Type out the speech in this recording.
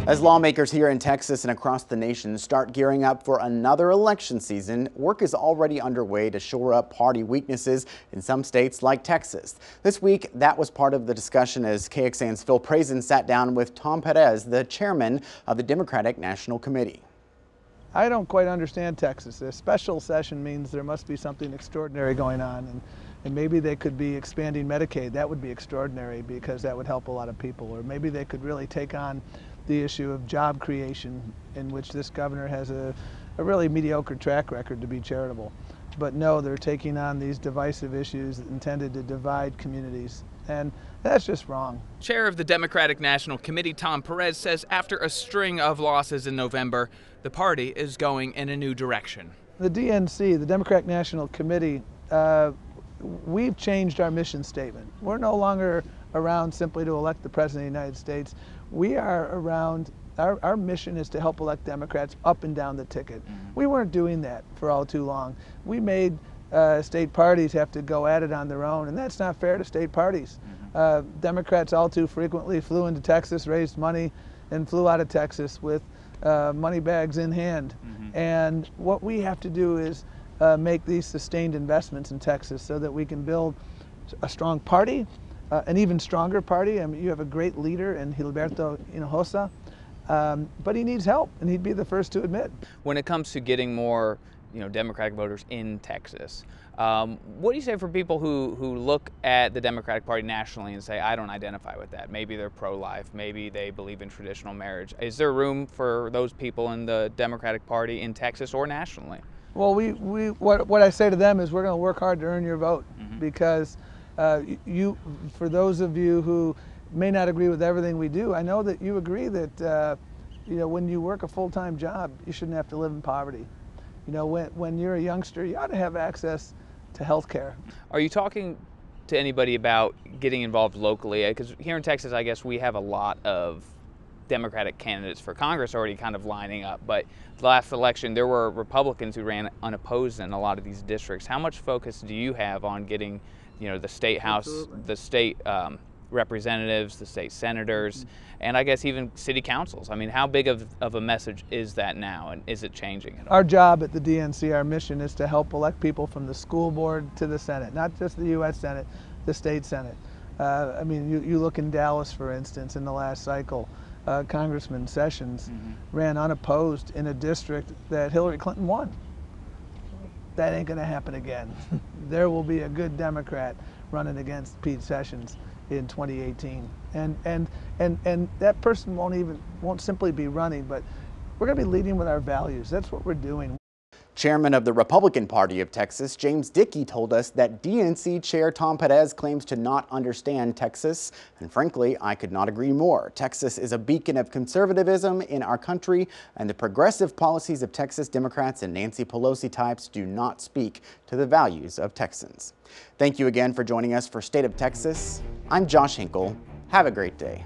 As lawmakers here in Texas and across the nation start gearing up for another election season, work is already underway to shore up party weaknesses in some states like Texas. This week, that was part of the discussion as KXAN's Phil Prazen sat down with Tom Perez, the chairman of the Democratic National Committee. I don't quite understand Texas. A special session means there must be something extraordinary going on, and maybe they could be expanding Medicaid. That would be extraordinary because that would help a lot of people. Or maybe they could really take on the issue of job creation, in which this governor has a really mediocre track record to be charitable. But no, they're taking on these divisive issues intended to divide communities, and that's just wrong. Chair of the Democratic National Committee, Tom Perez, says after a string of losses in November, the party is going in a new direction. The DNC, the Democratic National Committee, we've changed our mission statement. We're no longer around simply to elect the President of the United States. We are around, our mission is to help elect Democrats up and down the ticket. We weren't doing that for all too long. We made state parties have to go at it on their own, and that's not fair to state parties. Democrats all too frequently flew into Texas, raised money, and flew out of Texas with money bags in hand. And what we have to do is make these sustained investments in Texas so that we can build a strong party, an even stronger party. I mean, you have a great leader in Gilberto Hinojosa, but he needs help, and he'd be the first to admit. When it comes to getting more, Democratic voters in Texas, what do you say for people who look at the Democratic Party nationally and say, I don't identify with that? Maybe they're pro-life, maybe they believe in traditional marriage. Is there room for those people in the Democratic Party in Texas or nationally? Well, what I say to them is we're going to work hard to earn your vote, because for those of you who may not agree with everything we do, I know that you agree that when you work a full-time job, you shouldn't have to live in poverty. When you're a youngster, you ought to have access to health care. Are you talking to anybody about getting involved locally? Because here in Texas, I guess we have a lot of Democratic candidates for Congress already kind of lining up, but the last election there were Republicans who ran unopposed in a lot of these districts. How much focus do you have on getting the state house, the state representatives, the state senators, and I guess even city councils? I mean, how big of a message is that now, and is it changing at all? Our job at the DNC, our mission is to help elect people from the school board to the Senate, not just the U.S. Senate, the state Senate. I mean, you look in Dallas, for instance, in the last cycle, Congressman Sessions ran unopposed in a district that Hillary Clinton won. That ain't going to happen again. There will be a good Democrat running against Pete Sessions in 2018, and that person won't simply be running, but we're going to be leading with our values. That's what we're doing. Chairman of the Republican Party of Texas, James Dickey, told us that DNC Chair Tom Perez claims to not understand Texas, and frankly, I could not agree more. Texas is a beacon of conservatism in our country, and the progressive policies of Texas Democrats and Nancy Pelosi types do not speak to the values of Texans. Thank you again for joining us for State of Texas. I'm Josh Hinkle. Have a great day.